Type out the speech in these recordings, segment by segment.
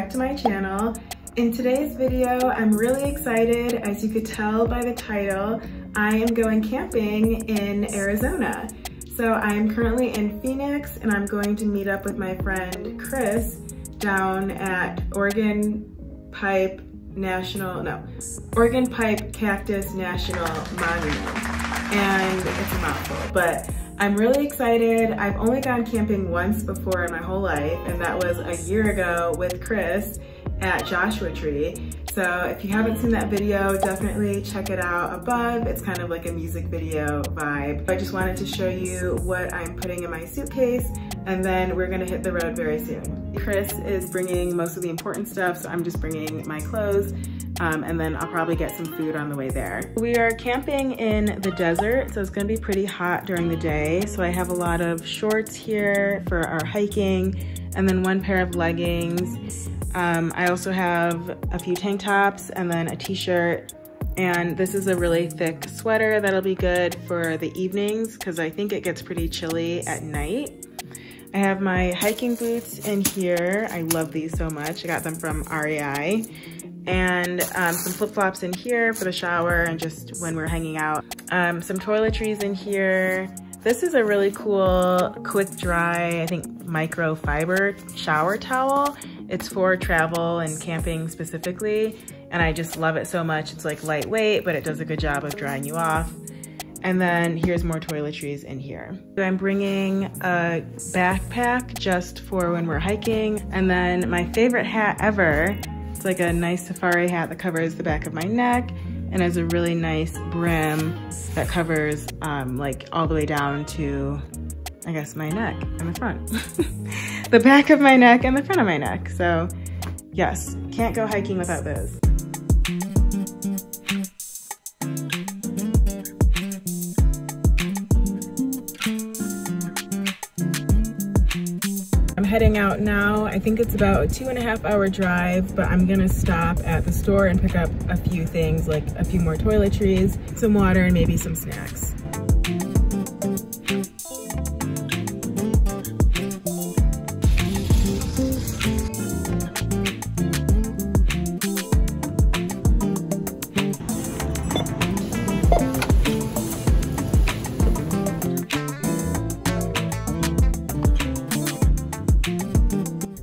back to my channel. In today's video, I'm really excited. As you could tell by the title, I am going camping in Arizona. So I'm currently in Phoenix and I'm going to meet up with my friend Chris down at Oregon Pipe Cactus National Monument. And it's a mouthful, but I'm really excited. I've only gone camping once before in my whole life, and that was a year ago with Chris at Joshua Tree. So if you haven't seen that video, definitely check it out above. It's kind of like a music video vibe. I just wanted to show you what I'm putting in my suitcase, and then we're gonna hit the road very soon. Chris is bringing most of the important stuff, so I'm just bringing my clothes, and then I'll probably get some food on the way there. We are camping in the desert, so it's gonna be pretty hot during the day. So I have a lot of shorts here for our hiking, and then one pair of leggings. I also have a few tank tops and then a t-shirt. And this is a really thick sweater that'll be good for the evenings because I think it gets pretty chilly at night. I have my hiking boots in here. I love these so much. I got them from REI. And some flip-flops in here for the shower and just when we're hanging out. Some toiletries in here. This is a really cool, quick dry, I think microfiber shower towel. It's for travel and camping specifically, and I just love it so much. It's like lightweight, but it does a good job of drying you off. And then here's more toiletries in here. I'm bringing a backpack just for when we're hiking. And then my favorite hat ever, it's like a nice safari hat that covers the back of my neck and has a really nice brim that covers like all the way down to, I guess, my neck and the front. The back of my neck and the front of my neck. So yes, can't go hiking without those. I'm heading out now. I think it's about a 2.5 hour drive, but I'm gonna stop at the store and pick up a few things, like a few more toiletries, some water, and maybe some snacks.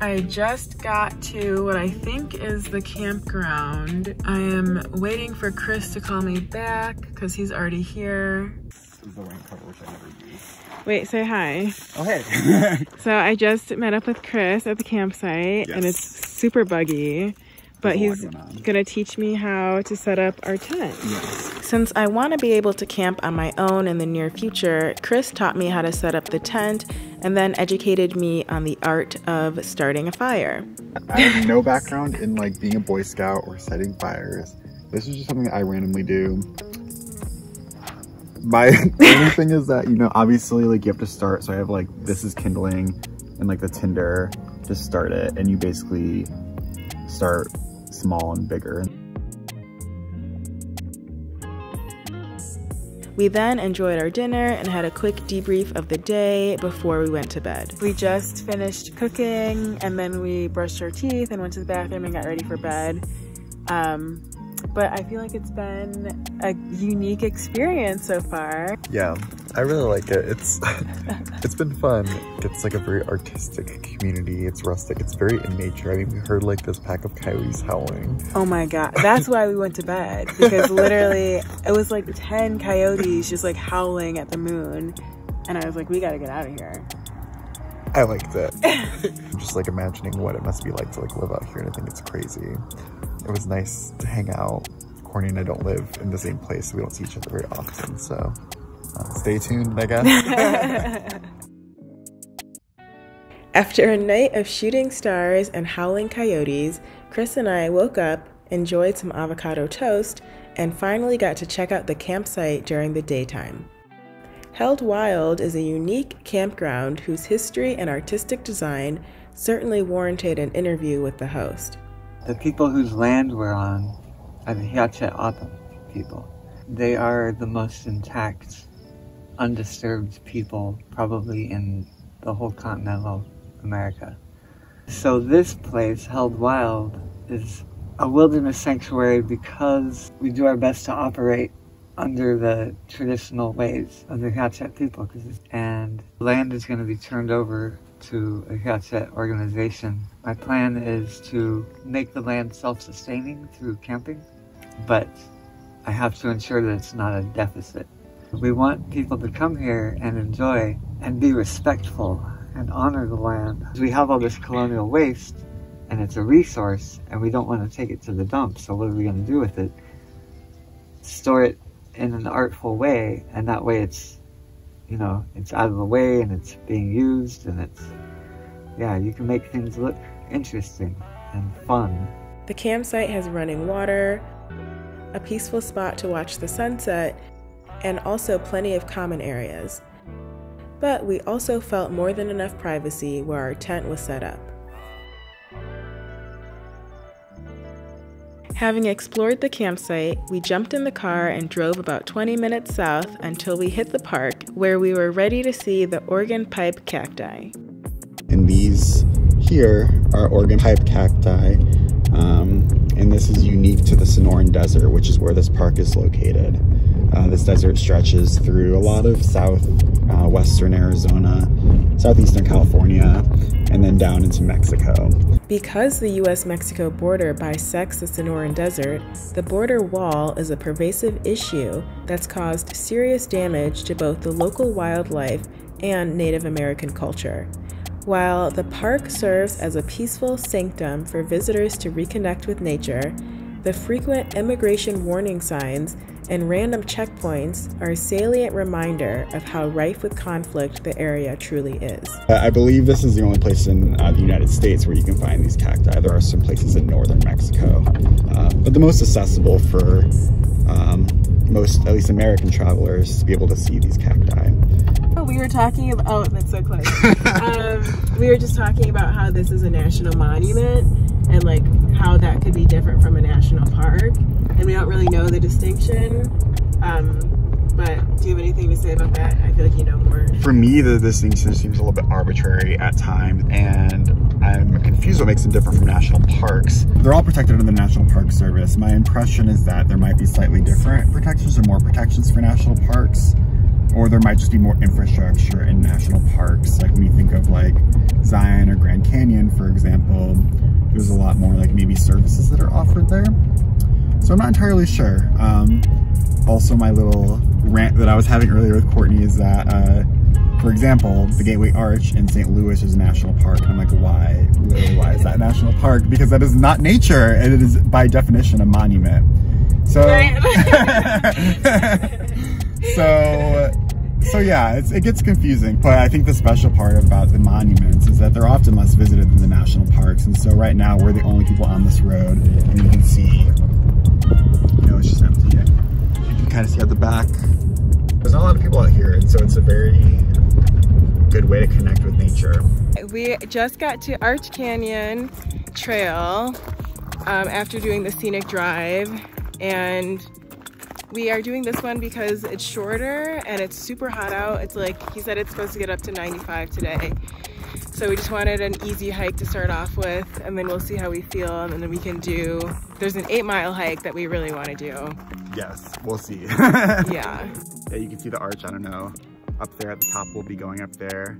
I just got to what I think is the campground. I am waiting for Chris to call me back because he's already here. This is the rain cover, which I never use. Wait, say hi. Oh, hey. So I just met up with Chris at the campsite, and it's super buggy, but he's gonna teach me how to set up our tent. Yes. Since I want to be able to camp on my own in the near future, Chris taught me how to set up the tent and then educated me on the art of starting a fire. I have no background in like being a Boy Scout or setting fires. This is just something that I randomly do. My only thing is that, you know, obviously like you have to start. So I have like, this is kindling and like the tinder, just start it. And you basically start small and bigger. We then enjoyed our dinner and had a quick debrief of the day before we went to bed. We just finished cooking and then we brushed our teeth and went to the bathroom and got ready for bed. But I feel like it's been a unique experience so far. Yeah, I really like it. It's been fun. It's like a very artistic community. It's rustic. It's very in nature. I mean, we heard like this pack of coyotes howling. Oh my God. That's why we went to bed, because literally it was like 10 coyotes just like howling at the moon. And I was like, we gotta get out of here. I liked it. I'm just like imagining what it must be like to like live out here, and I think it's crazy. It was nice to hang out. Courtney and I don't live in the same place, so we don't see each other very often, so stay tuned, I guess. After a night of shooting stars and howling coyotes, Chris and I woke up, enjoyed some avocado toast, and finally got to check out the campsite during the daytime. Held Wild is a unique campground whose history and artistic design certainly warranted an interview with the host. The people whose land we're on are the Hia-ced people. They are the most intact, undisturbed people probably in the whole continental America. So this place, Held Wild, is a wilderness sanctuary because we do our best to operate under the traditional ways of the Hia-ced people. And land is going to be turned over to a Hia-ced organization. My plan is to make the land self-sustaining through camping, but I have to ensure that it's not a deficit. We want people to come here and enjoy and be respectful and honor the land. We have all this colonial waste and it's a resource and we don't want to take it to the dump, so what are we going to do with it? Store it in an artful way, and that way it's, you know, it's out of the way and it's being used, and it's, yeah, you can make things look interesting and fun. The campsite has running water, a peaceful spot to watch the sunset, and also plenty of common areas. But we also felt more than enough privacy where our tent was set up. Having explored the campsite, we jumped in the car and drove about 20 minutes south until we hit the park, where we were ready to see the organ pipe cacti. And these here are organ pipe cacti, and this is unique to the Sonoran Desert, which is where this park is located. This desert stretches through a lot of western Arizona, southeastern California, and then down into Mexico. Because the US-Mexico border bisects the Sonoran Desert, the border wall is a pervasive issue that's caused serious damage to both the local wildlife and Native American culture. While the park serves as a peaceful sanctum for visitors to reconnect with nature, the frequent immigration warning signs and random checkpoints are a salient reminder of how rife with conflict the area truly is. I believe this is the only place in the United States where you can find these cacti. There are some places in northern Mexico, but the most accessible for most, at least American travelers, to be able to see these cacti. We were talking about, that's so close. We were just talking about how this is a national monument and like how that could be different from a national park. And we don't really know the distinction. But do you have anything to say about that? I feel like you know more. For me, the distinction seems a little bit arbitrary at times, and I'm confused what makes them different from national parks. They're all protected under the National Park Service. My impression is that there might be slightly different protections or more protections for national parks, or there might just be more infrastructure in national parks. Like when you think of like Zion or Grand Canyon, for example, there's a lot more like maybe services that are offered there. So I'm not entirely sure. Also, my little rant that I was having earlier with Courtney is that, for example, the Gateway Arch in St. Louis is a national park. And I'm like, why? Literally, why is that a national park? Because that is not nature, and it is by definition a monument. So, so yeah, it gets confusing. But I think the special part about the monuments is that they're often less visited than the national parks. And so right now we're the only people on this road, and you can see, you know, it's just empty. You can kind of see at the back. There's not a lot of people out here, and so it's a very good way to connect with nature. We just got to Arch Canyon Trail after doing the scenic drive, and we are doing this one because it's shorter and it's super hot out. It's like, he said it's supposed to get up to 95 today. So we just wanted an easy hike to start off with, and then we'll see how we feel, and then we can do, there's an 8-mile hike that we really want to do. Yes, we'll see. Yeah. Yeah, you can see the arch, I don't know, up there at the top. We'll be going up there.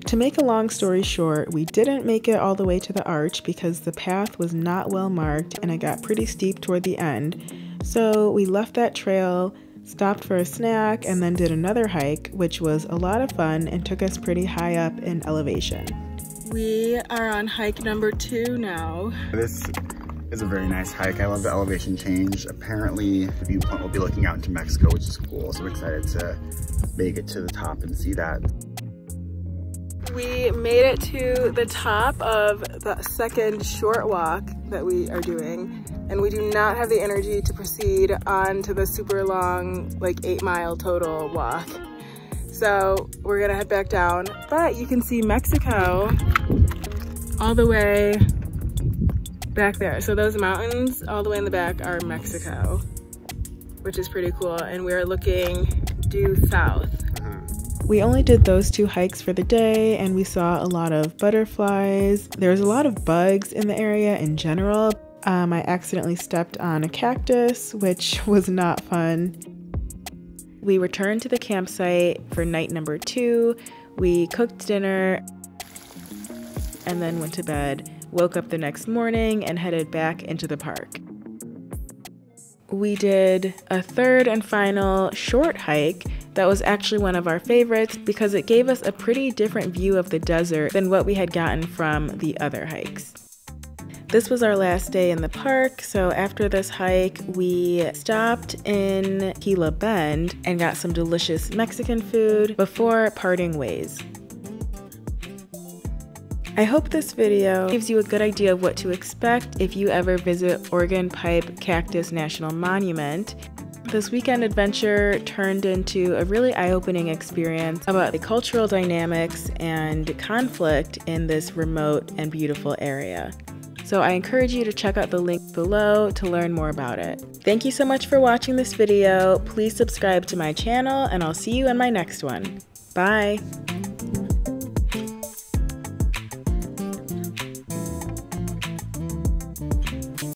To make a long story short, we didn't make it all the way to the arch because the path was not well marked and it got pretty steep toward the end. So we left that trail, stopped for a snack, and then did another hike, which was a lot of fun and took us pretty high up in elevation. We are on hike number 2 now. This is a very nice hike. I love the elevation change. Apparently the viewpoint will be looking out into Mexico, which is cool. So I'm excited to make it to the top and see that. We made it to the top of the second short walk that we are doing, and we do not have the energy to proceed on to the super long, like 8-mile total walk. So we're gonna head back down, but you can see Mexico all the way back there. So those mountains all the way in the back are Mexico, which is pretty cool. And we're looking due south. We only did those 2 hikes for the day, and we saw a lot of butterflies. There was a lot of bugs in the area in general. I accidentally stepped on a cactus, which was not fun. We returned to the campsite for night number 2. We cooked dinner and then went to bed, woke up the next morning, and headed back into the park. We did a 3rd and final short hike that was actually one of our favorites because it gave us a pretty different view of the desert than what we had gotten from the other hikes. This was our last day in the park, so after this hike, we stopped in Gila Bend and got some delicious Mexican food before parting ways. I hope this video gives you a good idea of what to expect if you ever visit Organ Pipe Cactus National Monument. This weekend adventure turned into a really eye-opening experience about the cultural dynamics and conflict in this remote and beautiful area. So I encourage you to check out the link below to learn more about it. Thank you so much for watching this video. Please subscribe to my channel, and I'll see you in my next one. Bye!